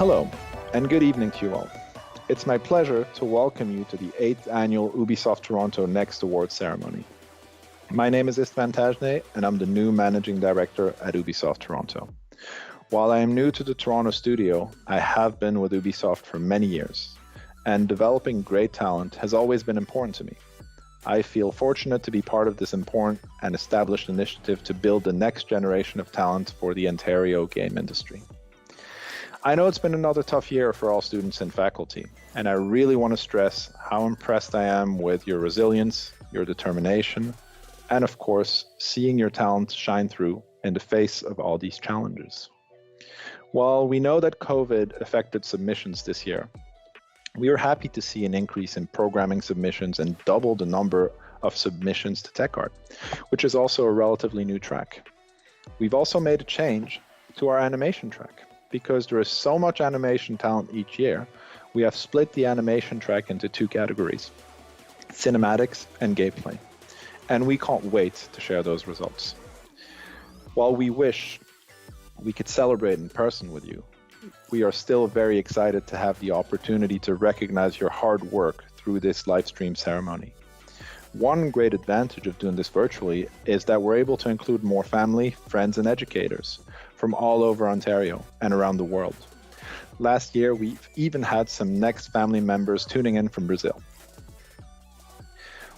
Hello, and good evening to you all. It's my pleasure to welcome you to the 8th annual Ubisoft Toronto Next Awards ceremony. My name is Istvan Tajne, and I'm the new Managing Director at Ubisoft Toronto. While I am new to the Toronto studio, I have been with Ubisoft for many years, and developing great talent has always been important to me. I feel fortunate to be part of this important and established initiative to build the next generation of talent for the Ontario game industry. I know it's been another tough year for all students and faculty, and I really want to stress how impressed I am with your resilience, your determination, and of course, seeing your talent shine through in the face of all these challenges. While we know that COVID affected submissions this year, we are happy to see an increase in programming submissions and double the number of submissions to Tech Art, which is also a relatively new track. We've also made a change to our animation track. Because there is so much animation talent each year, we have split the animation track into two categories, cinematics and gameplay. And we can't wait to share those results. While we wish we could celebrate in person with you, we are still very excited to have the opportunity to recognize your hard work through this live stream ceremony. One great advantage of doing this virtually is that we're able to include more family, friends, and educators from all over Ontario and around the world. Last year, we've even had some Next family members tuning in from Brazil.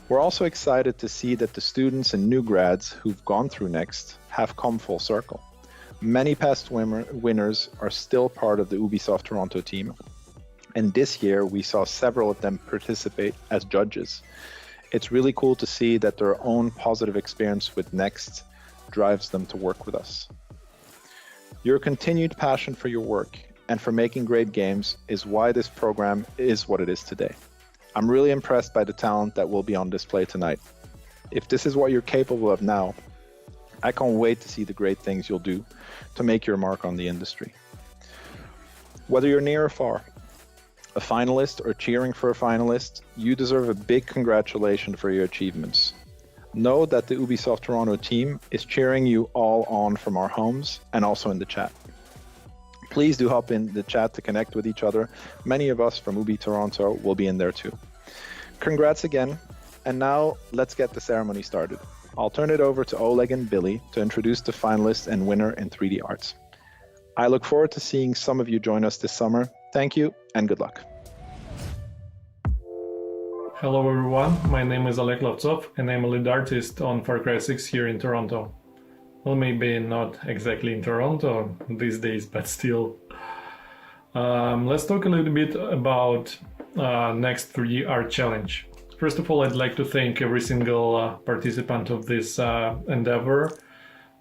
We're also excited to see that the students and new grads who've gone through Next have come full circle. Many past winners are still part of the Ubisoft Toronto team, and this year we saw several of them participate as judges. It's really cool to see that their own positive experience with Next drives them to work with us. Your continued passion for your work and for making great games is why this program is what it is today. I'm really impressed by the talent that will be on display tonight. If this is what you're capable of now, I can't wait to see the great things you'll do to make your mark on the industry. Whether you're near or far, a finalist or cheering for a finalist, you deserve a big congratulations for your achievements. Know that the Ubisoft Toronto team is cheering you all on from our homes and also in the chat. Please do hop in the chat to connect with each other. Many of us from Ubi Toronto will be in there too. Congrats again, and now let's get the ceremony started. I'll turn it over to Oleg and Billy to introduce the finalist and winner in 3D Arts. I look forward to seeing some of you join us this summer. Thank you and good luck. Hello everyone, my name is Oleg Lovtsov and I'm a lead artist on Far Cry 6 here in Toronto. Well, maybe not exactly in Toronto these days, but still. Let's talk a little bit about Next 3D Art Challenge. First of all, I'd like to thank every single participant of this endeavor,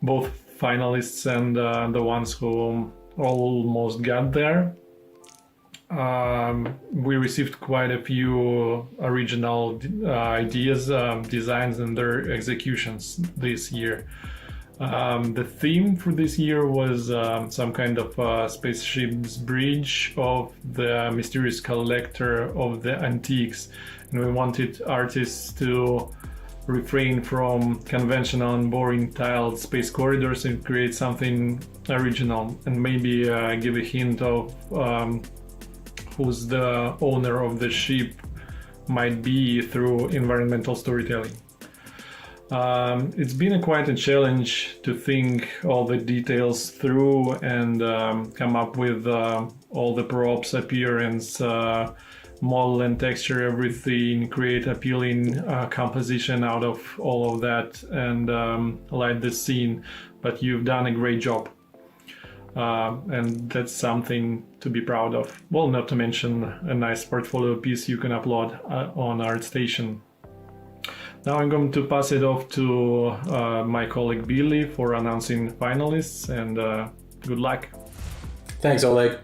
both finalists and the ones who almost got there. We received quite a few original ideas, designs, and their executions this year. The theme for this year was some kind of spaceship's bridge of the mysterious collector of the antiques, and we wanted artists to refrain from conventional and boring tiled space corridors and create something original, and maybe give a hint of who's the owner of the ship might be through environmental storytelling. It's been quite a challenge to think all the details through and come up with all the props, appearance, model and texture, everything, create appealing composition out of all of that and light the scene, but you've done a great job. And that's something to be proud of. Well, not to mention a nice portfolio piece you can upload on ArtStation. Now I'm going to pass it off to my colleague Billy for announcing finalists, and good luck. Thanks, Oleg.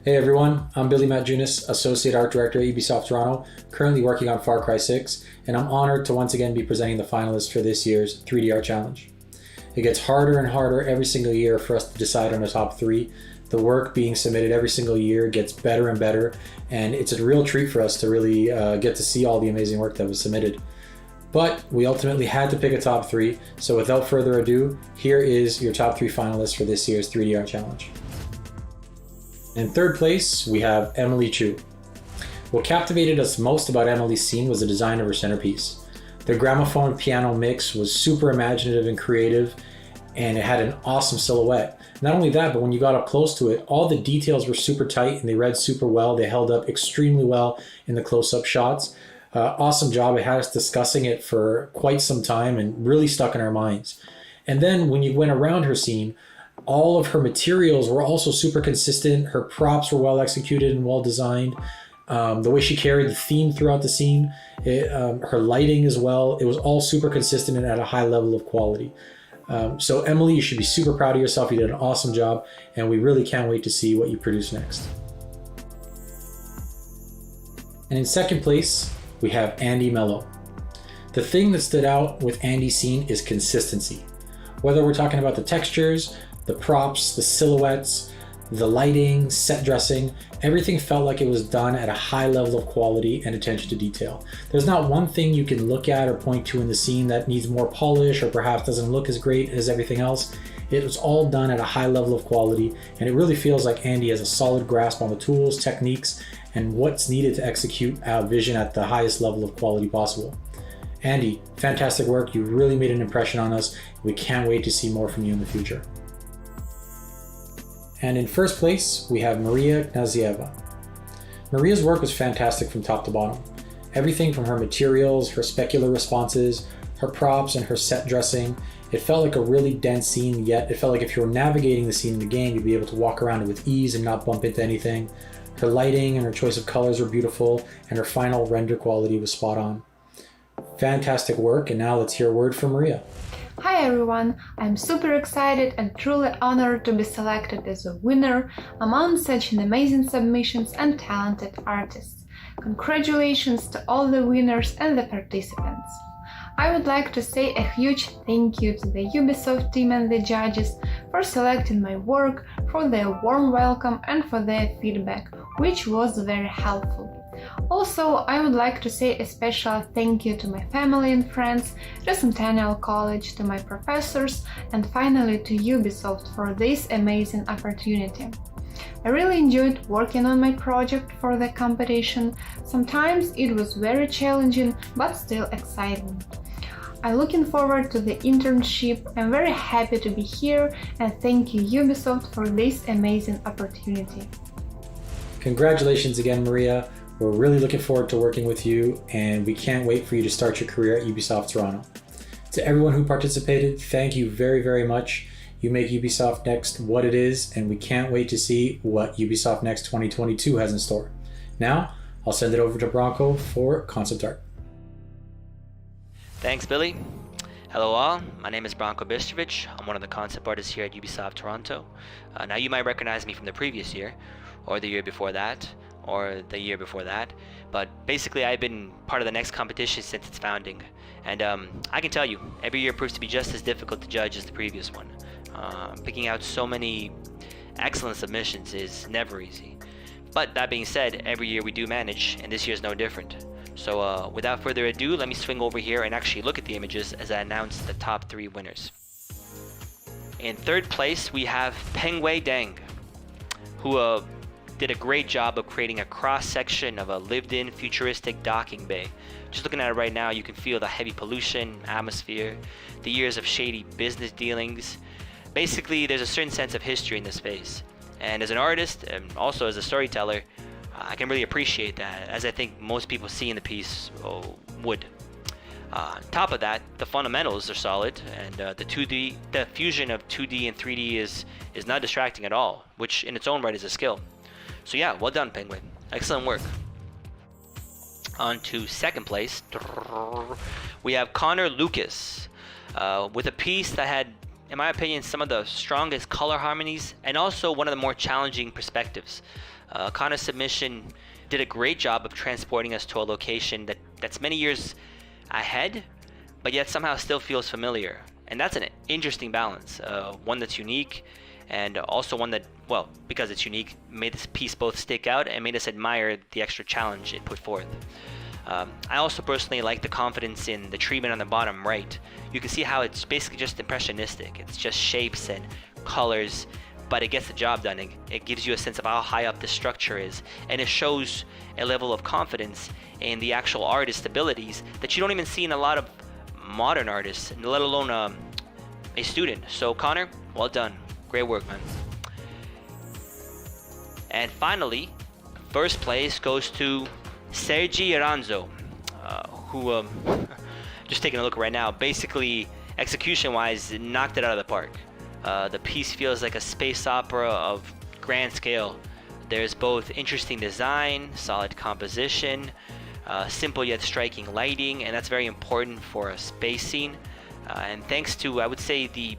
Hey everyone, I'm Billy Matjunas, Associate Art Director at Ubisoft Toronto, currently working on Far Cry 6, and I'm honored to once again be presenting the finalists for this year's 3D Art Challenge. It gets harder and harder every single year for us to decide on the top three. The work being submitted every single year gets better and better, and it's a real treat for us to really get to see all the amazing work that was submitted. But we ultimately had to pick a top three, so without further ado, here is your top three finalists for this year's 3D Art Challenge. In third place, we have Emily Chu. What captivated us most about Emily's scene was the design of her centerpiece. The gramophone piano mix was super imaginative and creative, and it had an awesome silhouette. Not only that, but when you got up close to it, all the details were super tight and they read super well. They held up extremely well in the close-up shots. Awesome job. It had us discussing it for quite some time and really stuck in our minds. And then when you went around her scene, all of her materials were also super consistent. Her props were well executed and well designed. The way she carried the theme throughout the scene, her lighting as well, it was all super consistent and at a high level of quality. So Emily, you should be super proud of yourself. You did an awesome job, and we really can't wait to see what you produce next. And in second place, we have Andy Mello. The thing that stood out with Andy's scene is consistency. Whether we're talking about the textures, the props, the silhouettes, the lighting, set dressing, everything felt like it was done at a high level of quality and attention to detail. There's not one thing you can look at or point to in the scene that needs more polish or perhaps doesn't look as great as everything else. It was all done at a high level of quality, and it really feels like Andy has a solid grasp on the tools, techniques, and what's needed to execute our vision at the highest level of quality possible. Andy, fantastic work. You really made an impression on us. We can't wait to see more from you in the future. And in first place, we have Maria Gnazieva. Maria's work was fantastic from top to bottom. Everything from her materials, her specular responses, her props, and her set dressing. It felt like a really dense scene, yet it felt like if you were navigating the scene in the game, you'd be able to walk around it with ease and not bump into anything. Her lighting and her choice of colors were beautiful, and her final render quality was spot on. Fantastic work, and now let's hear a word from Maria. Hi everyone, I'm super excited and truly honored to be selected as a winner among such an amazing submissions and talented artists. Congratulations to all the winners and the participants. I would like to say a huge thank you to the Ubisoft team and the judges for selecting my work, for their warm welcome and for their feedback, which was very helpful. Also, I would like to say a special thank you to my family and friends, to Centennial College, to my professors, and finally to Ubisoft for this amazing opportunity. I really enjoyed working on my project for the competition. Sometimes it was very challenging, but still exciting. I'm looking forward to the internship. I'm very happy to be here, and thank you Ubisoft for this amazing opportunity. Congratulations again, Maria. We're really looking forward to working with you, and we can't wait for you to start your career at Ubisoft Toronto. To everyone who participated, thank you very, very much. You make Ubisoft Next what it is, and we can't wait to see what Ubisoft Next 2022 has in store. Now, I'll send it over to Bronco for concept art. Thanks, Billy. Hello all, my name is Branko Bistrovic. I'm one of the concept artists here at Ubisoft Toronto. Now you might recognize me from the previous year, or the year before that, or the year before that, but basically I've been part of the Next competition since its founding, and I can tell you, every year proves to be just as difficult to judge as the previous one. Picking out so many excellent submissions is never easy, but that being said, every year we do manage, and this year is no different. So without further ado, let me swing over here and actually look at the images as I announce the top 3 winners. In third place, we have Pengwei Deng, who did a great job of creating a cross-section of a lived-in futuristic docking bay. Just looking at it right now, you can feel the heavy pollution, atmosphere, the years of shady business dealings. Basically, there's a certain sense of history in this space. And as an artist, and also as a storyteller, I can really appreciate that, as I think most people see in the piece would. On top of that, the fundamentals are solid, and the fusion of 2D and 3D is not distracting at all, which in its own right is a skill. So yeah, well done, Penguin. Excellent work. On to second place, we have Connor Lucas, with a piece that had, in my opinion, some of the strongest color harmonies and also one of the more challenging perspectives. Connor's submission did a great job of transporting us to a location that's many years ahead, but yet somehow still feels familiar. And that's an interesting balance, one that's unique, and also one that, well, because it's unique, made this piece both stick out and made us admire the extra challenge it put forth. I also personally like the confidence in the treatment on the bottom right. You can see how it's basically just impressionistic. It's just shapes and colors but it gets the job done. It gives you a sense of how high up the structure is, and it shows a level of confidence in the actual artist abilities that you don't even see in a lot of modern artists, let alone a student. So Connor, well done. Great work, man. And finally, first place goes to Sergi Aranzo, who, just taking a look right now, basically execution-wise knocked it out of the park. The piece feels like a space opera of grand scale. There's both interesting design, solid composition, simple yet striking lighting, and that's very important for a space scene. And thanks to, I would say, the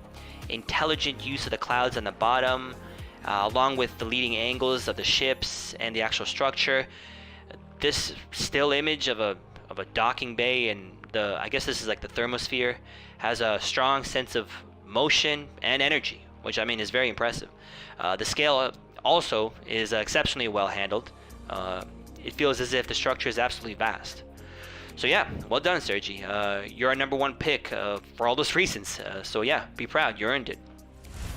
intelligent use of the clouds on the bottom, along with the leading angles of the ships and the actual structure, this still image of a docking bay, and I guess this is like the thermosphere, has a strong sense of motion and energy, which I mean is very impressive. The scale also is exceptionally well handled. It feels as if the structure is absolutely vast. So yeah, well done, Sergi. You're our number one pick for all those reasons. So yeah, be proud, you earned it.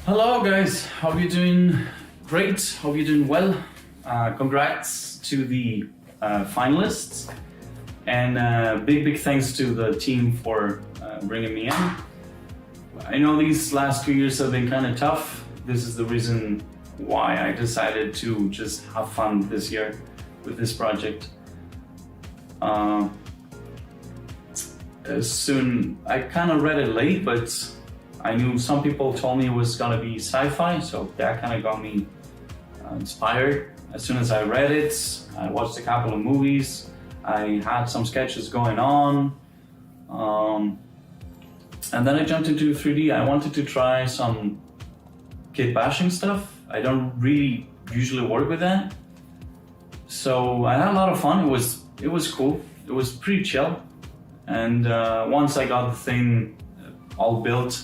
Hello guys, hope you're doing great, hope you're doing well. Congrats to the finalists, and big thanks to the team for bringing me in. I know these last 2 years have been kind of tough. This is the reason why I decided to just have fun this year with this project. I kind of read it late, but I knew some people told me it was gonna be sci-fi, so that kind of got me inspired. As soon as I read it, I watched a couple of movies, I had some sketches going on, and then I jumped into 3D. I wanted to try some kit bashing stuff. I don't really usually work with that, so I had a lot of fun. It was cool. It was pretty chill, and once I got the thing all built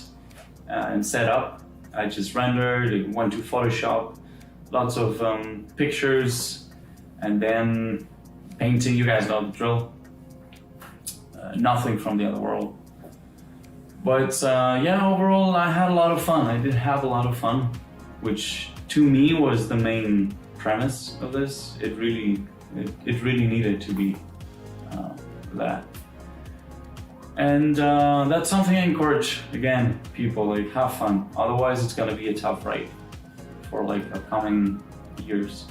and set up, I just rendered. It went to Photoshop, lots of pictures, and then painting. You guys know the drill. Nothing from the other world. But yeah, overall I had a lot of fun. I did have a lot of fun, which to me was the main premise of this. It really needed to be that. And that's something I encourage, again, people, like, have fun. Otherwise it's gonna be a tough ride for like upcoming years.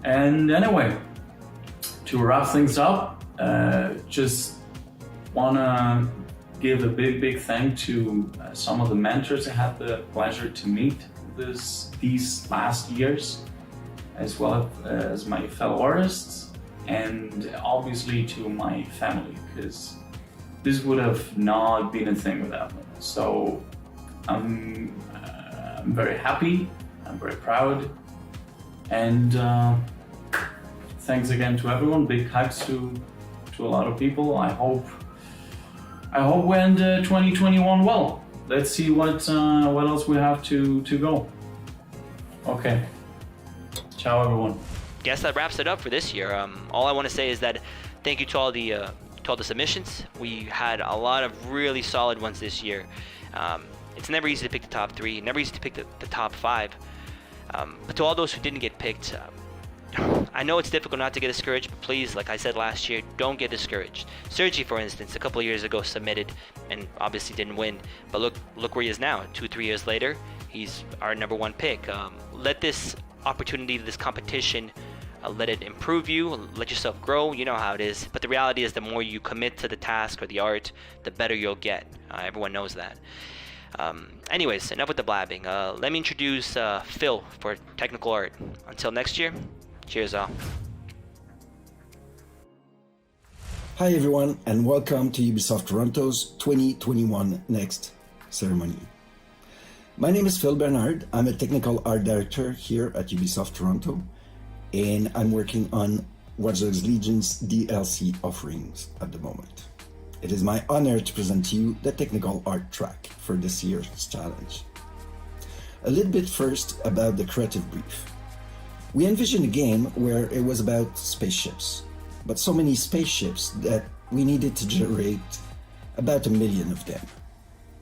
And anyway, to wrap things up, just wanna give a big thank to some of the mentors I had the pleasure to meet these last years, as well as my fellow artists, and obviously to my family, because this would have not been a thing without them. So I'm very happy, I'm very proud, and thanks again to everyone. Big hugs to a lot of people. I hope we end 2021 well. Let's see what else we have to go. Okay, ciao everyone. Guess that wraps it up for this year. All I want to say is that thank you to all the submissions. We had a lot of really solid ones this year. It's never easy to pick the top 3, never easy to pick the top 5. But to all those who didn't get picked, I know it's difficult not to get discouraged, but please, like I said last year, don't get discouraged. Sergi, for instance, a couple of years ago submitted and obviously didn't win, but look where he is now. 2-3 years later, he's our number one pick. Let this opportunity, this competition, let it improve you, let yourself grow. You know how it is. But the reality is, the more you commit to the task or the art, the better you'll get. Everyone knows that. Anyways, enough with the blabbing. Let me introduce Phil for technical art. Until next year, cheers all. Hi everyone, and welcome to Ubisoft Toronto's 2021 Next ceremony. My name is Phil Bernard. I'm a technical art director here at Ubisoft Toronto, and I'm working on Watch Dogs Legion's DLC offerings at the moment. It is my honor to present to you the technical art track for this year's challenge. A little bit first about the creative brief. We envisioned a game where it was about spaceships, but so many spaceships that we needed to generate about 1 million of them.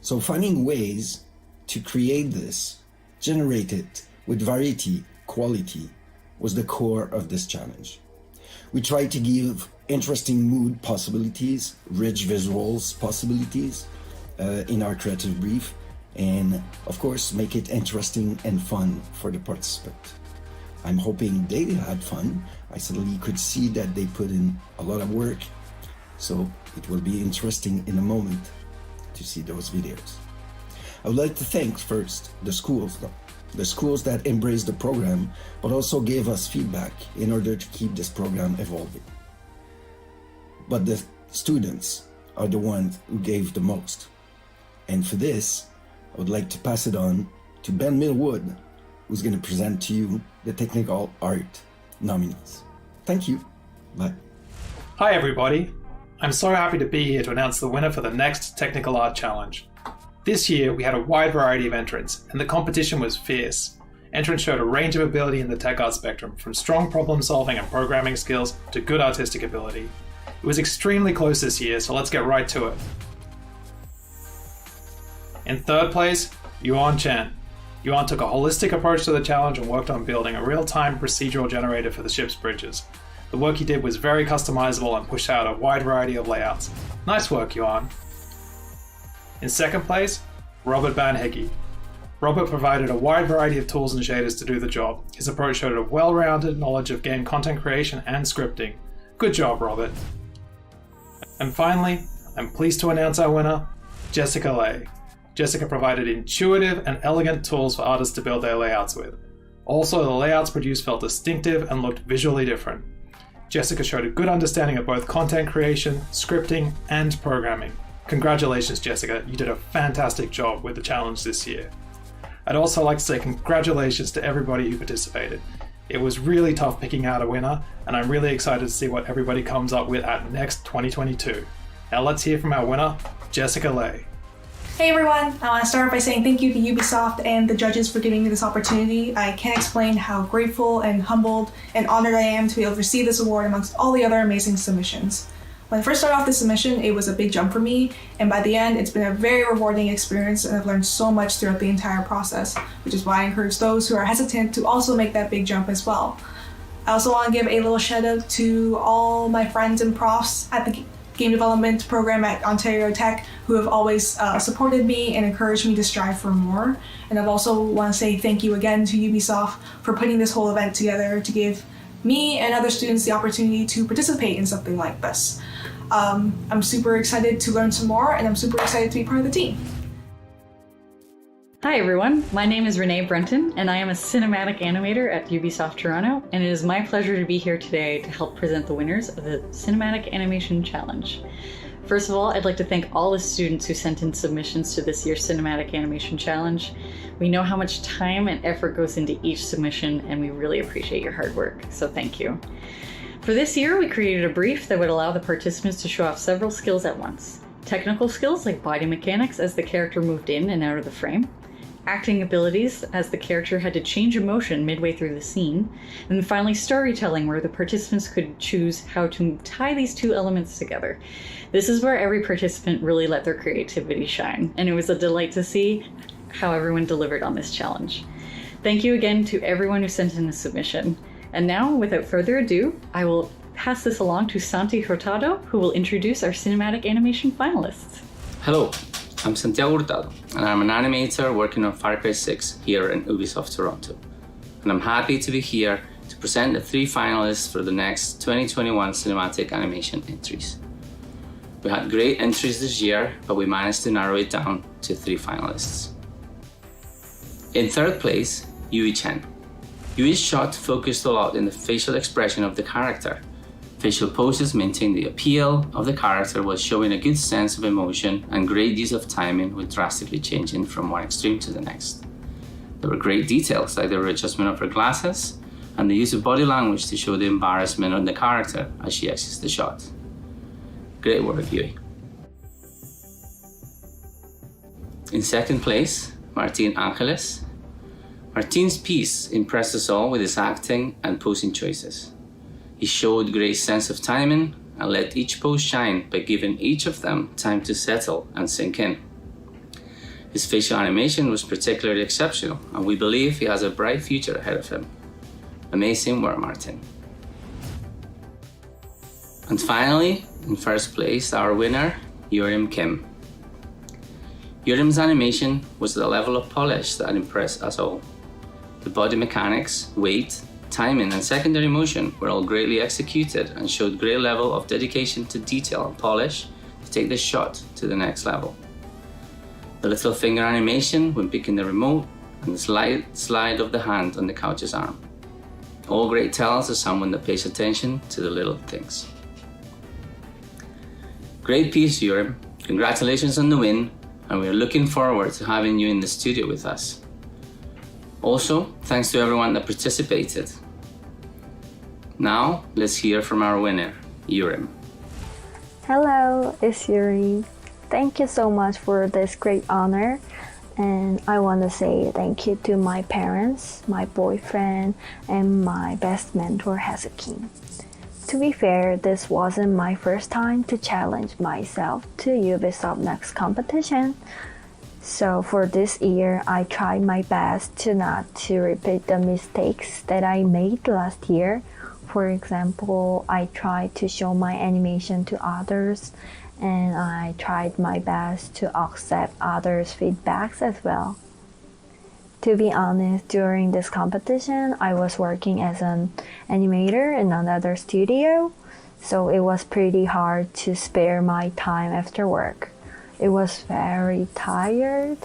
So finding ways to create this generated with variety, quality, was the core of this challenge. We tried to give interesting mood possibilities, rich visuals possibilities in our creative brief, and of course make it interesting and fun for the participant. I'm hoping they had fun. I suddenly could see that they put in a lot of work, so it will be interesting in a moment to see those videos. I would like to thank first the schools that embraced the program, but also gave us feedback in order to keep this program evolving. But the students are the ones who gave the most. And for this, I would like to pass it on to Ben Millwood, who's going to present to you the technical art nominees. Thank you. Bye. Hi everybody. I'm so happy to be here to announce the winner for the next Technical Art Challenge. This year we had a wide variety of entrants, and the competition was fierce. Entrants showed a range of ability in the tech art spectrum, from strong problem solving and programming skills to good artistic ability. It was extremely close this year, so let's get right to it. In third place, Yuan Chen. Yuan took a holistic approach to the challenge and worked on building a real-time procedural generator for the ship's bridges. The work he did was very customizable and pushed out a wide variety of layouts. Nice work, Yuan. In second place, Robert Van Hegge. Robert provided a wide variety of tools and shaders to do the job. His approach showed a well-rounded knowledge of game content creation and scripting. Good job, Robert. And finally, I'm pleased to announce our winner, Jessica Lay. Jessica provided intuitive and elegant tools for artists to build their layouts with. Also, the layouts produced felt distinctive and looked visually different. Jessica showed a good understanding of both content creation, scripting, and programming. Congratulations, Jessica. You did a fantastic job with the challenge this year. I'd also like to say congratulations to everybody who participated. It was really tough picking out a winner, and I'm really excited to see what everybody comes up with at next 2022. Now let's hear from our winner, Jessica Lay. Hey everyone, I want to start by saying thank you to Ubisoft and the judges for giving me this opportunity. I can't explain how grateful and humbled and honored I am to be able to receive this award amongst all the other amazing submissions. When I first started off this submission, it was a big jump for me, and by the end, it's been a very rewarding experience, and I've learned so much throughout the entire process, which is why I encourage those who are hesitant to also make that big jump as well. I also want to give a little shout out to all my friends and profs at the game development program at Ontario Tech who have always supported me and encouraged me to strive for more. And I also want to say thank you again to Ubisoft for putting this whole event together to give me and other students the opportunity to participate in something like this. I'm super excited to learn some more, and I'm super excited to be part of the team. Hi everyone, my name is Renee Brunton, and I am a cinematic animator at Ubisoft Toronto, and it is my pleasure to be here today to help present the winners of the Cinematic Animation Challenge. First of all, I'd like to thank all the students who sent in submissions to this year's Cinematic Animation Challenge. We know how much time and effort goes into each submission, and we really appreciate your hard work, so thank you. For this year, we created a brief that would allow the participants to show off several skills at once. Technical skills like body mechanics as the character moved in and out of the frame, acting abilities as the character had to change emotion midway through the scene, and then finally storytelling where the participants could choose how to tie these two elements together. This is where every participant really let their creativity shine, and it was a delight to see how everyone delivered on this challenge. Thank you again to everyone who sent in a submission. And now, without further ado, I will pass this along to Santi Hurtado, who will introduce our cinematic animation finalists. Hello, I'm Santiago Hurtado, and I'm an animator working on Far Cry 6 here in Ubisoft Toronto. And I'm happy to be here to present the 3 finalists for the next 2021 cinematic animation entries. We had great entries this year, but we managed to narrow it down to 3 finalists. In third place, Yui Chen. Yui's shot focused a lot in the facial expression of the character. Facial poses maintained the appeal of the character while showing a good sense of emotion and great use of timing with drastically changing from one extreme to the next. There were great details like the readjustment of her glasses and the use of body language to show the embarrassment on the character as she exits the shot. Great work, Yui. In second place, Martin Angeles. Martin's piece impressed us all with his acting and posing choices. He showed great sense of timing and let each pose shine by giving each of them time to settle and sink in. His facial animation was particularly exceptional, and we believe he has a bright future ahead of him. Amazing work, Martin. And finally, in first place, our winner, Yurim Kim. Yurim's animation was at a level of polish that impressed us all. The body mechanics, weight, timing, and secondary motion were all greatly executed and showed great level of dedication to detail and polish to take this shot to the next level. The little finger animation when picking the remote and the slight slide of the hand on the couch's arm. All great tells of someone that pays attention to the little things. Great piece, Yurim. Congratulations on the win, and we're looking forward to having you in the studio with us. Also, thanks to everyone that participated. Now, let's hear from our winner, Yurim. Hello, it's Yuri. Thank you so much for this great honor. And I want to say thank you to my parents, my boyfriend, and my best mentor, Hazuki. To be fair, this wasn't my first time to challenge myself to Ubisoft Next competition. So for this year, I tried my best to not to repeat the mistakes that I made last year. For example, I tried to show my animation to others, and I tried my best to accept others' feedbacks as well. To be honest, during this competition, I was working as an animator in another studio, so it was pretty hard to spare my time after work. It was very tired,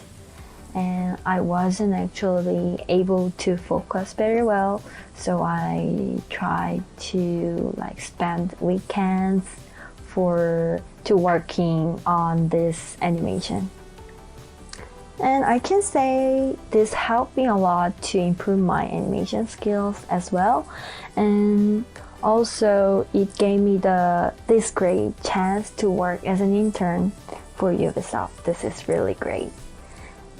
and I wasn't actually able to focus very well, so I tried to spend weekends to working on this animation. And I can say this helped me a lot to improve my animation skills as well. And also it gave me this great chance to work as an intern for Ubisoft. This is really great.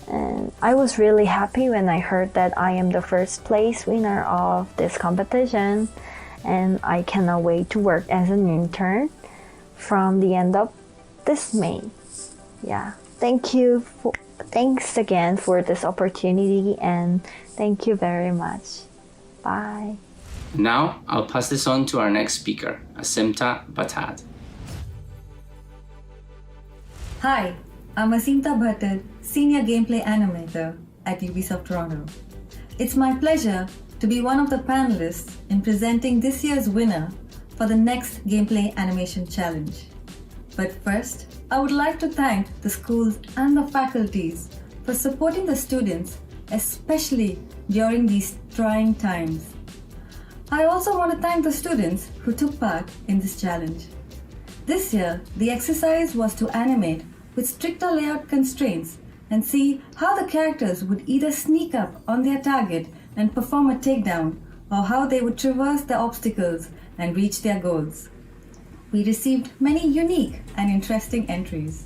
And I was really happy when I heard that I am the first place winner of this competition. And I cannot wait to work as an intern from the end of this May. Yeah, thanks again for this opportunity, and thank you very much. Bye. Now, I'll pass this on to our next speaker, Asimta Batad. Hi, I'm Asimta Batad, Senior Gameplay Animator at Ubisoft Toronto. It's my pleasure to be one of the panelists in presenting this year's winner for the next Gameplay Animation Challenge. But first, I would like to thank the schools and the faculties for supporting the students, especially during these trying times. I also want to thank the students who took part in this challenge. This year, the exercise was to animate with stricter layout constraints and see how the characters would either sneak up on their target and perform a takedown, or how they would traverse the obstacles and reach their goals. We received many unique and interesting entries.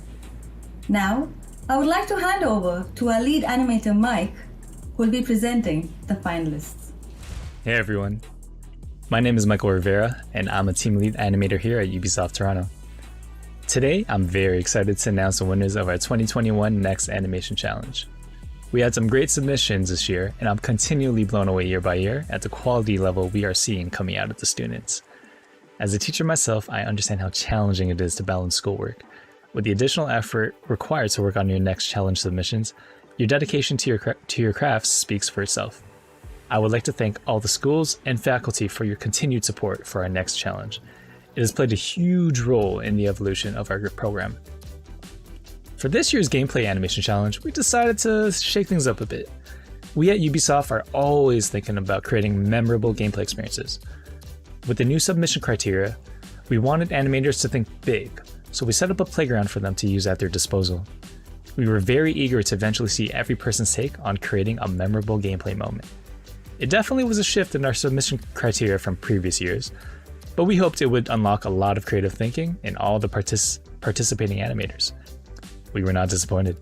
Now, I would like to hand over to our lead animator Mike, who will be presenting the finalists. Hey everyone, my name is Michael Rivera, and I'm a team lead animator here at Ubisoft Toronto. Today, I'm very excited to announce the winners of our 2021 Next Animation Challenge. We had some great submissions this year, and I'm continually blown away year by year at the quality level we are seeing coming out of the students. As a teacher myself, I understand how challenging it is to balance schoolwork. With the additional effort required to work on your next challenge submissions, your dedication to your crafts speaks for itself. I would like to thank all the schools and faculty for your continued support for our next challenge. It has played a huge role in the evolution of our program. For this year's Gameplay Animation Challenge, we decided to shake things up a bit. We at Ubisoft are always thinking about creating memorable gameplay experiences. With the new submission criteria, we wanted animators to think big, so we set up a playground for them to use at their disposal. We were very eager to eventually see every person's take on creating a memorable gameplay moment. It definitely was a shift in our submission criteria from previous years, but we hoped it would unlock a lot of creative thinking in all the participating animators. We were not disappointed.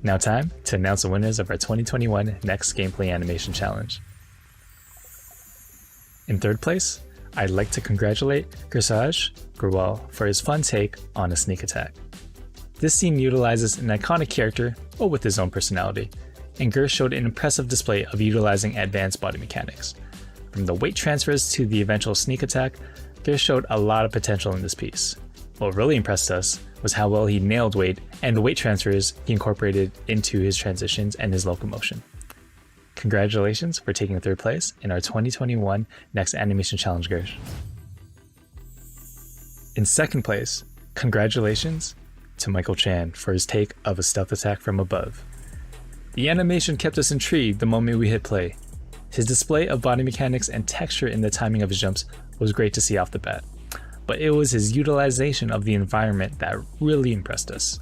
Now time to announce the winners of our 2021 Next Gameplay Animation Challenge. In third place, I'd like to congratulate Gersaj Gurwal for his fun take on a sneak attack. This scene utilizes an iconic character, but with his own personality, and Gersh showed an impressive display of utilizing advanced body mechanics. From the weight transfers to the eventual sneak attack, Gersh showed a lot of potential in this piece. What really impressed us was how well he nailed weight and the weight transfers he incorporated into his transitions and his locomotion. Congratulations for taking third place in our 2021 Next Animation Challenge, Gersh. In second place, congratulations to Michael Chan for his take of a stealth attack from above. The animation kept us intrigued the moment we hit play. His display of body mechanics and texture in the timing of his jumps was great to see off the bat, but it was his utilization of the environment that really impressed us.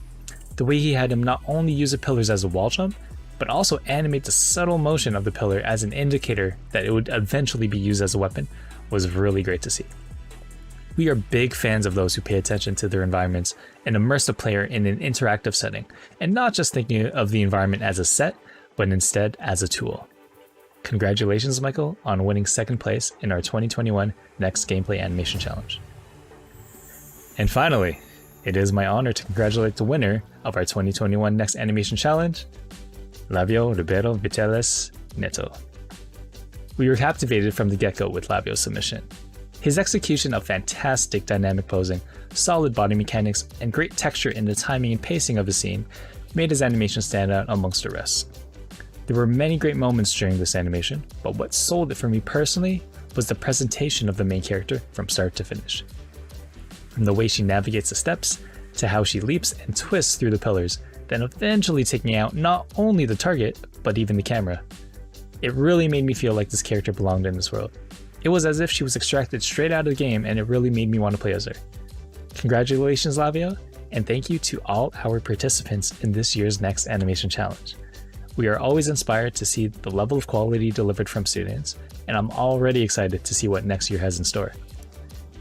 The way he had him not only use the pillars as a wall jump, but also animate the subtle motion of the pillar as an indicator that it would eventually be used as a weapon was really great to see. We are big fans of those who pay attention to their environments and immerse the player in an interactive setting, and not just thinking of the environment as a set, but instead as a tool. Congratulations, Michael, on winning second place in our 2021 Next Gameplay Animation Challenge. And finally, it is my honor to congratulate the winner of our 2021 Next Animation Challenge, Lavio Ribeiro Viteles Neto. We were captivated from the get-go with Lavio's submission. His execution of fantastic dynamic posing, solid body mechanics, and great texture in the timing and pacing of his scene made his animation stand out amongst the rest. There were many great moments during this animation, but what sold it for me personally was the presentation of the main character from start to finish. From the way she navigates the steps, to how she leaps and twists through the pillars, then eventually taking out not only the target, but even the camera. It really made me feel like this character belonged in this world. It was as if she was extracted straight out of the game, and it really made me want to play as her. Congratulations, Lavio, and thank you to all our participants in this year's Next Animation Challenge. We are always inspired to see the level of quality delivered from students, and I'm already excited to see what next year has in store.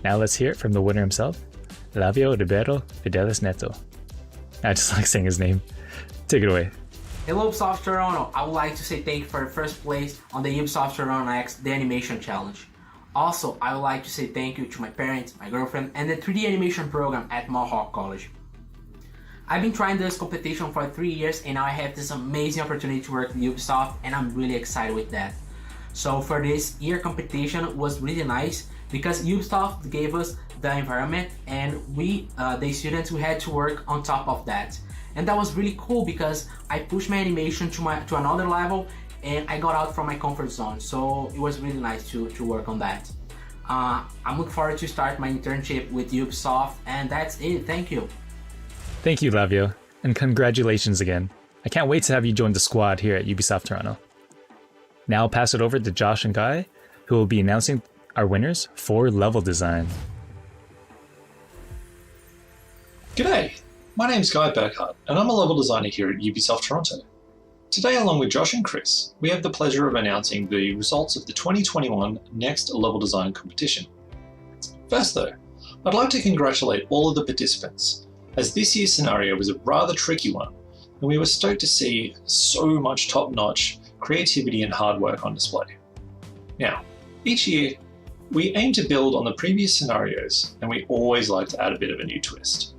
Now let's hear it from the winner himself, Lavio Ribeiro Fidelis Neto. I just like saying his name. Take it away. Hello Ubisoft Toronto, I would like to say thank you for the first place on the Ubisoft Toronto Next The Animation Challenge. Also, I would like to say thank you to my parents, my girlfriend, and the 3D animation program at Mohawk College. I've been trying this competition for 3 years and now I have this amazing opportunity to work with Ubisoft and I'm really excited with that. So for this year competition was really nice because Ubisoft gave us the environment and we, the students, we had to work on top of that. And that was really cool because I pushed my animation to another level and I got out from my comfort zone. So it was really nice to work on that. I'm looking forward to start my internship with Ubisoft and that's it. Thank you. Thank you, Lavio, and congratulations again. I can't wait to have you join the squad here at Ubisoft Toronto. Now I'll pass it over to Josh and Guy, who will be announcing our winners for level design. G'day, my name's Guy Burkhardt, and I'm a level designer here at Ubisoft Toronto. Today, along with Josh and Chris, we have the pleasure of announcing the results of the 2021 Next Level Design competition. First though, I'd like to congratulate all of the participants, as this year's scenario was a rather tricky one, and we were stoked to see so much top-notch creativity and hard work on display. Now, each year, we aim to build on the previous scenarios, and we always like to add a bit of a new twist.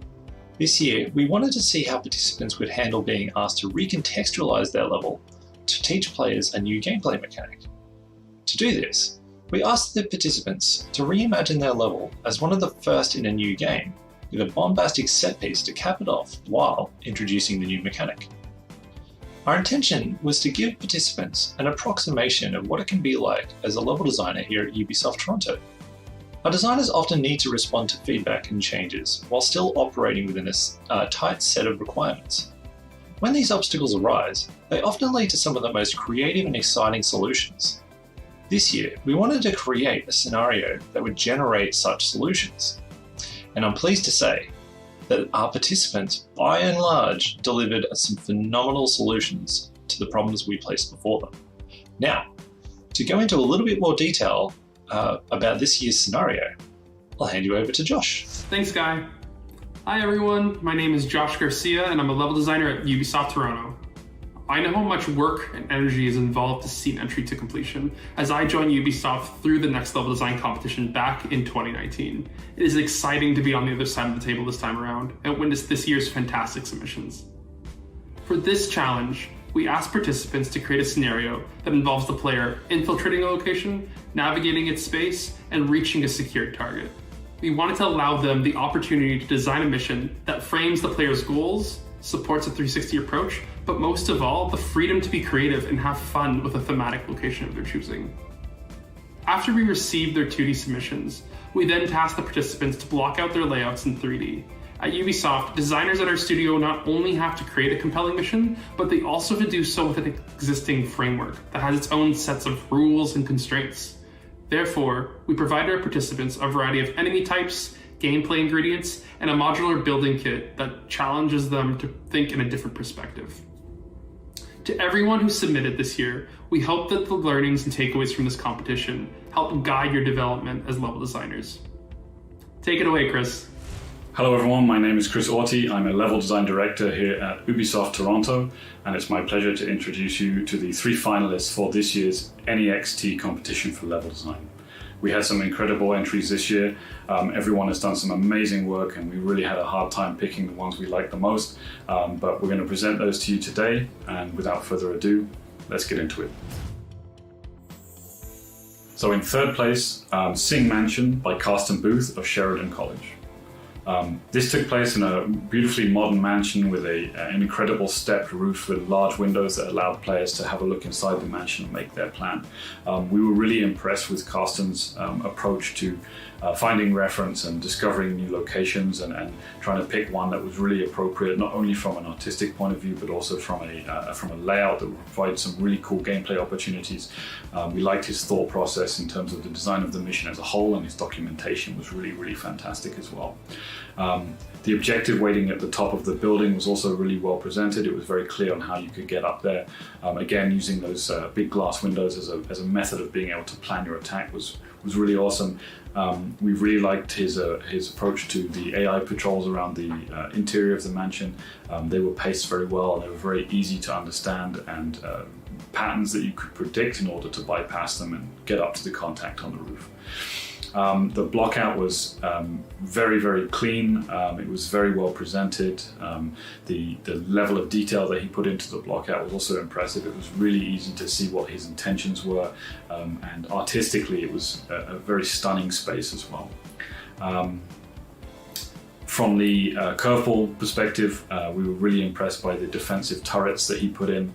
This year, we wanted to see how participants would handle being asked to recontextualize their level to teach players a new gameplay mechanic. To do this, we asked the participants to reimagine their level as one of the first in a new game, with a bombastic set piece to cap it off while introducing the new mechanic. Our intention was to give participants an approximation of what it can be like as a level designer here at Ubisoft Toronto. Our designers often need to respond to feedback and changes while still operating within a tight set of requirements. When these obstacles arise, they often lead to some of the most creative and exciting solutions. This year, we wanted to create a scenario that would generate such solutions. And I'm pleased to say that our participants, by and large, delivered some phenomenal solutions to the problems we placed before them. Now, to go into a little bit more detail about this year's scenario, I'll hand you over to Josh. Thanks, Guy. Hi everyone, my name is Josh Garcia and I'm a level designer at Ubisoft Toronto. I know how much work and energy is involved to see an entry to completion, as I joined Ubisoft through the Next Level Design competition back in 2019. It is exciting to be on the other side of the table this time around and witness this year's fantastic submissions. For this challenge, we asked participants to create a scenario that involves the player infiltrating a location, navigating its space, and reaching a secured target. We wanted to allow them the opportunity to design a mission that frames the player's goals, supports a 360 approach, but most of all, the freedom to be creative and have fun with a thematic location of their choosing. After we received their 2D submissions, we then tasked the participants to block out their layouts in 3D. At Ubisoft, designers at our studio not only have to create a compelling mission, but they also have to do so with an existing framework that has its own sets of rules and constraints. Therefore, we provide our participants a variety of enemy types, gameplay ingredients, and a modular building kit that challenges them to think in a different perspective. To everyone who submitted this year, we hope that the learnings and takeaways from this competition help guide your development as level designers. Take it away, Chris. Hello everyone, my name is Chris Orty. I'm a level design director here at Ubisoft Toronto, and it's my pleasure to introduce you to the 3 finalists for this year's NEXT competition for level design. We had some incredible entries this year. Everyone has done some amazing work, and we really had a hard time picking the ones we liked the most, but we're going to present those to you today, and without further ado, let's get into it. So in third place, Sing Mansion by Carsten Booth of Sheridan College. This took place in a beautifully modern mansion with an incredible stepped roof with large windows that allowed players to have a look inside the mansion and make their plan. We were really impressed with Carsten's approach to finding reference and discovering new locations and trying to pick one that was really appropriate, not only from an artistic point of view, but also from a layout that would provide some really cool gameplay opportunities. We liked his thought process in terms of the design of the mission as a whole, and his documentation was really, really fantastic as well. The objective waiting at the top of the building was also really well presented. It was very clear on how you could get up there. Again, using those big glass windows as a method of being able to plan your attack was really awesome. We really liked his approach to the AI patrols around the interior of the mansion. They were paced very well, and they were very easy to understand, and patterns that you could predict in order to bypass them and get up to the contact on the roof. The blockout was very, very clean. It was very well presented. The level of detail that he put into the blockout was also impressive. It was really easy to see what his intentions were, and artistically it was a very stunning space as well. From the curveball perspective, we were really impressed by the defensive turrets that he put in.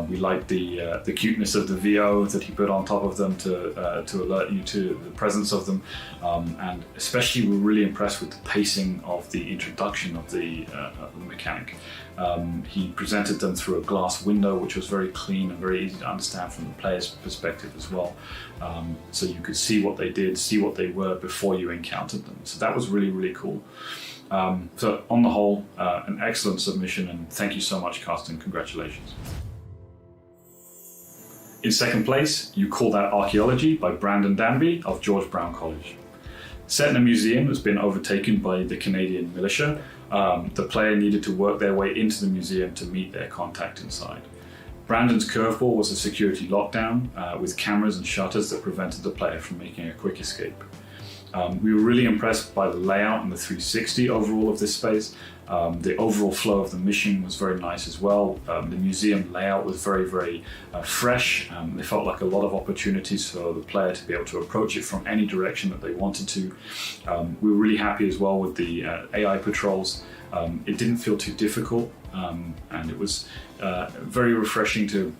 We liked the cuteness of the VO that he put on top of them to alert you to the presence of them, and especially we were really impressed with the pacing of the introduction of the mechanic. He presented them through a glass window, which was very clean and very easy to understand from the player's perspective as well. So you could see what they did, see what they were before you encountered them. So that was really, really cool. So on the whole, an excellent submission, and thank you so much, Carsten. Congratulations. In second place, You Call That Archaeology by Brandon Danby of George Brown College. Set in a museum that's been overtaken by the Canadian militia, the player needed to work their way into the museum to meet their contact inside. Brandon's curveball was a security lockdown with cameras and shutters that prevented the player from making a quick escape. We were really impressed by the layout and the 360 overall of this space. The overall flow of the mission was very nice as well. The museum layout was very, very fresh. It felt like a lot of opportunities for the player to be able to approach it from any direction that they wanted to. We were really happy as well with the AI patrols. It didn't feel too difficult, and it was very refreshing to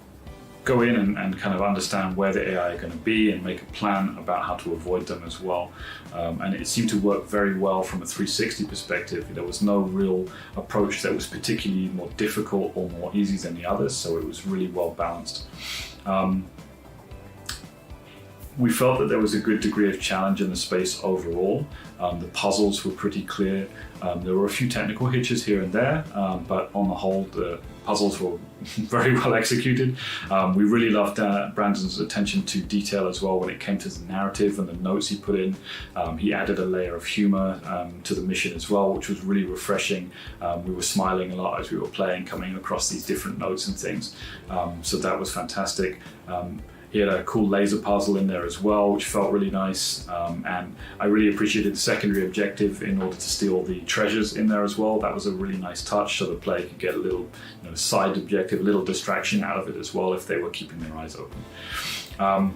go in and kind of understand where the AI are going to be and make a plan about how to avoid them as well. And it seemed to work very well from a 360 perspective. There was no real approach that was particularly more difficult or more easy than the others, so it was really well balanced. We felt that there was a good degree of challenge in the space overall. The puzzles were pretty clear. There were a few technical hitches here and there, but on the whole, puzzles were very well executed. We really loved Brandon's attention to detail as well when it came to the narrative and the notes he put in. He added a layer of humor to the mission as well, which was really refreshing. We were smiling a lot as we were playing, coming across these different notes and things. So that was fantastic. He had a cool laser puzzle in there as well, which felt really nice. And I really appreciated the secondary objective in order to steal the treasures in there as well. That was a really nice touch, so the player could get a little side objective, a little distraction out of it as well if they were keeping their eyes open.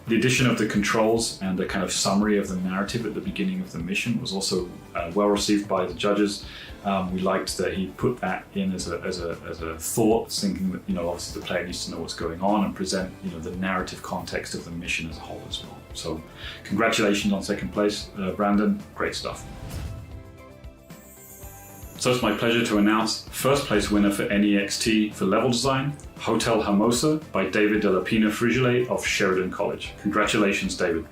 The addition of the controls and the kind of summary of the narrative at the beginning of the mission was also well received by the judges. We liked that he put that in as a thought, thinking that obviously the player needs to know what's going on and present the narrative context of the mission as a whole as well. So congratulations on second place, Brandon. Great stuff. So it's my pleasure to announce first place winner for NEXT for level design, Hotel Hermosa by David de la Pina Frigile of Sheridan College. Congratulations, David.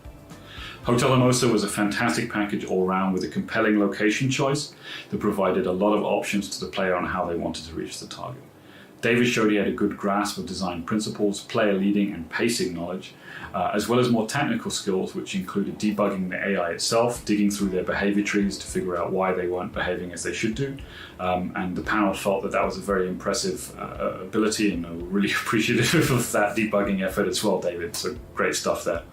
Hotel Hermosa was a fantastic package all round with a compelling location choice that provided a lot of options to the player on how they wanted to reach the target. David showed he had a good grasp of design principles, player leading and pacing knowledge, as well as more technical skills, which included debugging the AI itself, digging through their behavior trees to figure out why they weren't behaving as they should do. And the panel felt that that was a very impressive ability, and we're really appreciative of that debugging effort as well, David. So great stuff there.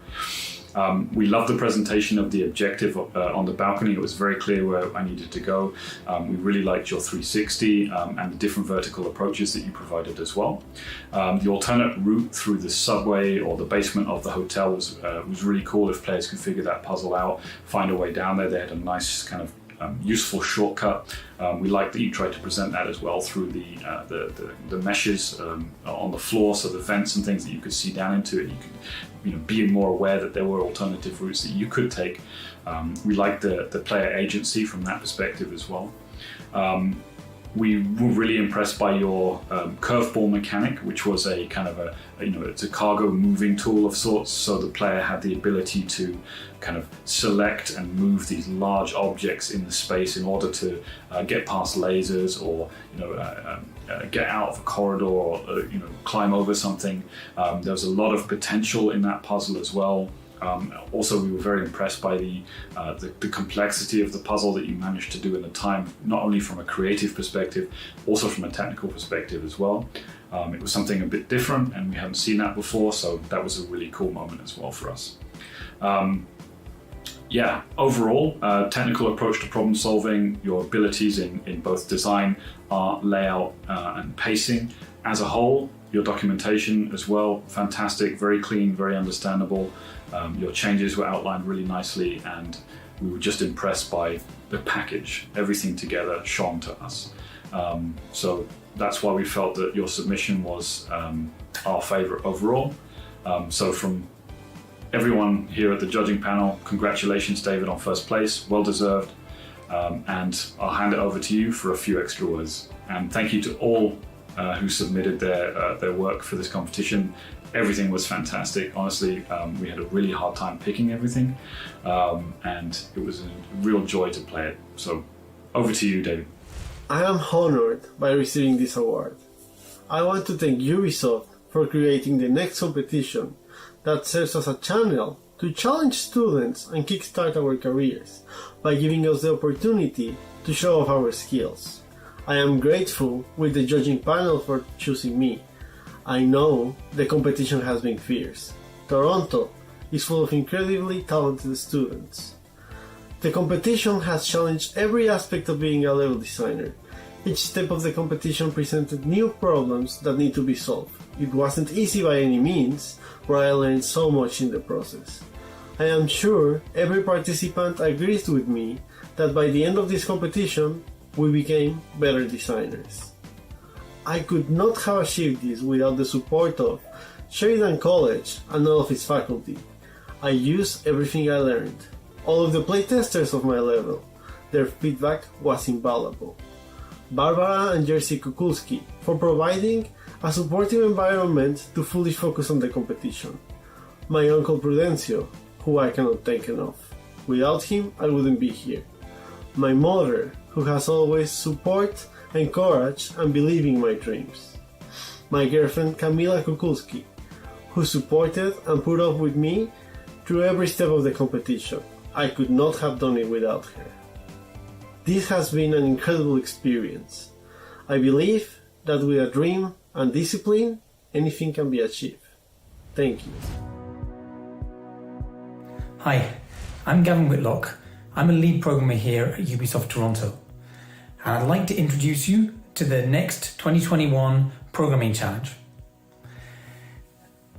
We loved the presentation of the objective on the balcony. It was very clear where I needed to go. We really liked your 360 and the different vertical approaches that you provided as well. The alternate route through the subway or the basement of the hotel was really cool if players could figure that puzzle out, find a way down there. They had a nice kind of useful shortcut. We liked that you tried to present that as well through the meshes on the floor, so the vents and things that you could see down into it. You could be more aware that there were alternative routes that you could take. We liked the player agency from that perspective as well. We were really impressed by your curveball mechanic, which was a kind of it's a cargo moving tool of sorts. So the player had the ability to kind of select and move these large objects in the space in order to get past lasers or get out of a corridor or climb over something. There was a lot of potential in that puzzle as well. Also, we were very impressed by the complexity of the puzzle that you managed to do in the time, not only from a creative perspective, also from a technical perspective as well. It was something a bit different, and we hadn't seen that before, so that was a really cool moment as well for us. Overall, technical approach to problem solving, your abilities in both design, art, layout, and pacing. As a whole, your documentation as well, fantastic, very clean, very understandable. Your changes were outlined really nicely, and we were just impressed by the package. Everything together shone to us. So that's why we felt that your submission was our favorite overall. So from everyone here at the judging panel, congratulations, David, on first place, well deserved. And I'll hand it over to you for a few extra words. And thank you to all who submitted their work for this competition. Everything was fantastic. Honestly, we had a really hard time picking everything, and it was a real joy to play it. So over to you, David. I am honored by receiving this award. I want to thank Ubisoft for creating the next competition that serves as a channel to challenge students and kickstart our careers by giving us the opportunity to show off our skills. I am grateful with the judging panel for choosing me. I know the competition has been fierce. Toronto is full of incredibly talented students. The competition has challenged every aspect of being a level designer. Each step of the competition presented new problems that need to be solved. It wasn't easy by any means, but I learned so much in the process. I am sure every participant agrees with me that by the end of this competition, we became better designers. I could not have achieved this without the support of Sheridan College and all of its faculty. I used everything I learned. All of the playtesters of my level, their feedback was invaluable. Barbara and Jerzy Kukulski for providing a supportive environment to fully focus on the competition. My uncle Prudencio, who I cannot thank enough. Without him, I wouldn't be here. My mother, who has always supported encourage, and believe in my dreams. My girlfriend Kamila Kukulski, who supported and put up with me through every step of the competition. I could not have done it without her. This has been an incredible experience. I believe that with a dream and discipline, anything can be achieved. Thank you. Hi, I'm Gavin Whitlock. I'm a lead programmer here at Ubisoft Toronto. And I'd like to introduce you to the next 2021 Programming Challenge.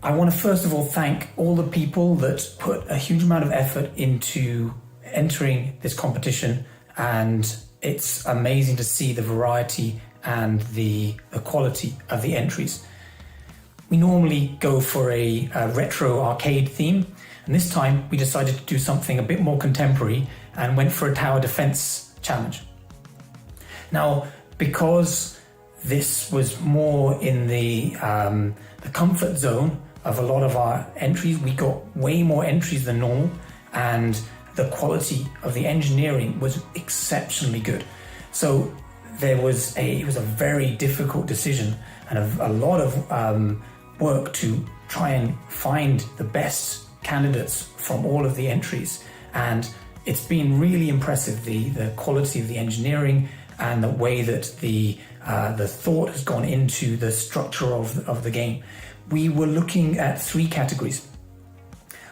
I want to first of all thank all the people that put a huge amount of effort into entering this competition, and it's amazing to see the variety and the quality of the entries. We normally go for a retro arcade theme, and this time we decided to do something a bit more contemporary and went for a tower defense challenge. Now, because this was more in the comfort zone of a lot of our entries, we got way more entries than normal, and the quality of the engineering was exceptionally good. So it was a very difficult decision and a lot of work to try and find the best candidates from all of the entries, and it's been really impressive, the quality of the engineering and the way that the thought has gone into the structure of the game. We were looking at three categories.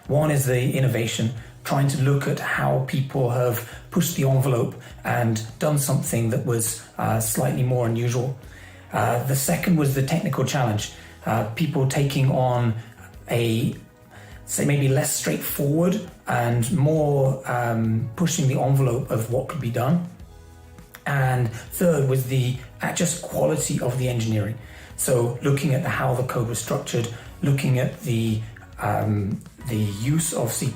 One is the innovation, trying to look at how people have pushed the envelope and done something that was slightly more unusual. The second was the technical challenge, people taking on a, say, maybe less straightforward and more pushing the envelope of what could be done. And third was the just quality of the engineering. So looking at how the code was structured, looking at the use of C++,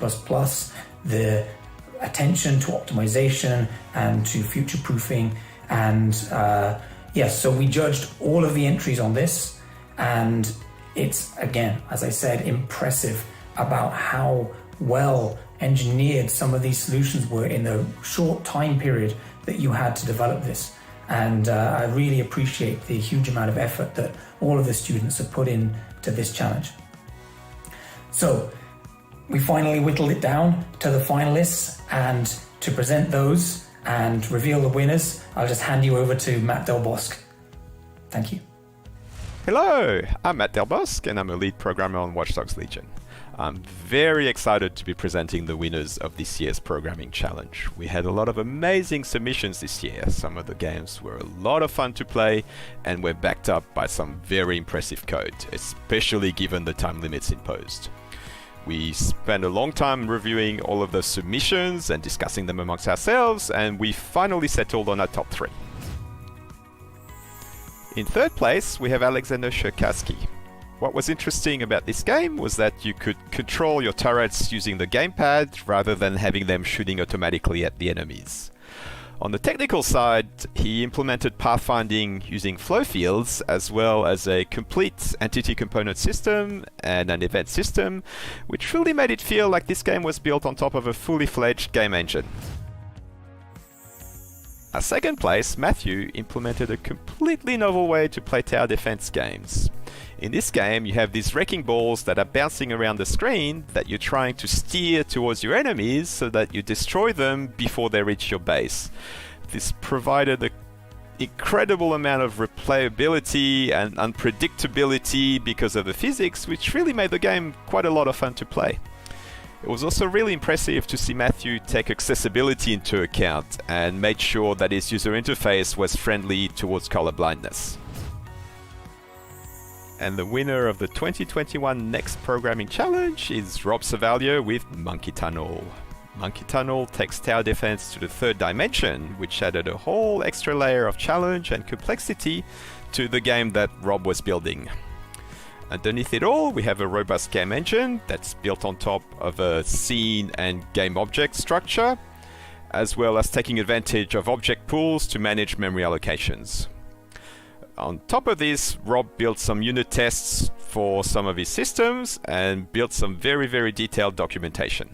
the attention to optimization and to future-proofing, and yes, so we judged all of the entries on this, and it's, again, as I said, impressive about how well engineered some of these solutions were in the short time period that you had to develop this. And I really appreciate the huge amount of effort that all of the students have put in to this challenge. So we finally whittled it down to the finalists, and to present those and reveal the winners, I'll just hand you over to Matt Del Bosque. Thank you. Hello, I'm Matt Del Bosque, and I'm a lead programmer on Watch Dogs Legion. I'm very excited to be presenting the winners of this year's programming challenge. We had a lot of amazing submissions this year. Some of the games were a lot of fun to play and were backed up by some very impressive code, especially given the time limits imposed. We spent a long time reviewing all of the submissions and discussing them amongst ourselves, and we finally settled on our top 3. In third place, we have Alexander Cherkassky. What was interesting about this game was that you could control your turrets using the gamepad rather than having them shooting automatically at the enemies. On the technical side, he implemented pathfinding using flow fields, as well as a complete entity component system and an event system, which really made it feel like this game was built on top of a fully fledged game engine. At second place, Matthew implemented a completely novel way to play tower defense games. In this game, you have these wrecking balls that are bouncing around the screen that you're trying to steer towards your enemies so that you destroy them before they reach your base. This provided an incredible amount of replayability and unpredictability because of the physics, which really made the game quite a lot of fun to play. It was also really impressive to see Matthew take accessibility into account and made sure that his user interface was friendly towards colorblindness. And the winner of the 2021 Next Programming Challenge is Rob Savaglio with Monkey Tunnel. Monkey Tunnel takes tower defense to the third dimension, which added a whole extra layer of challenge and complexity to the game that Rob was building. Underneath it all, we have a robust game engine that's built on top of a scene and game object structure, as well as taking advantage of object pools to manage memory allocations. On top of this, Rob built some unit tests for some of his systems and built some very, very detailed documentation.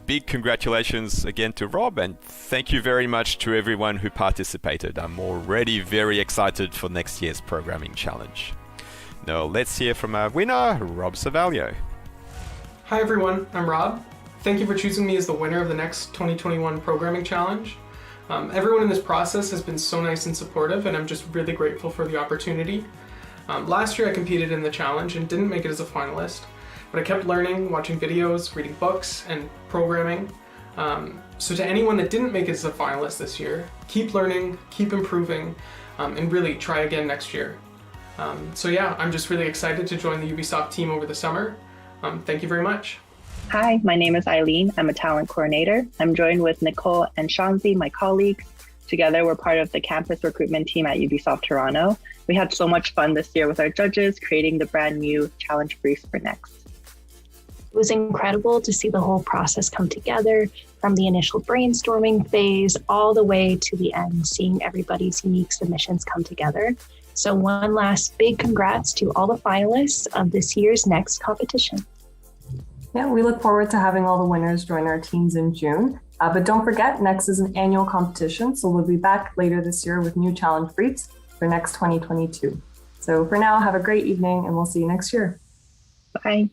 big congratulations again to Rob, and thank you very much to everyone who participated. I'm already very excited for next year's programming challenge. Now let's hear from our winner, Rob Savalio. Hi everyone, I'm Rob. Thank you for choosing me as the winner of the next 2021 programming challenge. Everyone in this process has been so nice and supportive, and I'm just really grateful for the opportunity. Last year I competed in the challenge and didn't make it as a finalist, but I kept learning, watching videos, reading books, and programming. So to anyone that didn't make it as a finalist this year, keep learning, keep improving, and really try again next year. So yeah, I'm just really excited to join the Ubisoft team over the summer. Thank you very much. Hi, my name is Eileen. I'm a talent coordinator. I'm joined with Nicole and Shanzi, my colleagues. Together, we're part of the campus recruitment team at Ubisoft Toronto. We had so much fun this year with our judges, creating the brand new challenge briefs for Next. It was incredible to see the whole process come together, from the initial brainstorming phase all the way to the end, seeing everybody's unique submissions come together. So one last big congrats to all the finalists of this year's Next competition. Yeah, we look forward to having all the winners join our teams in June. But don't forget, Next is an annual competition, so we'll be back later this year with new challenge briefs for Next 2022. So for now, have a great evening, and we'll see you next year. Bye.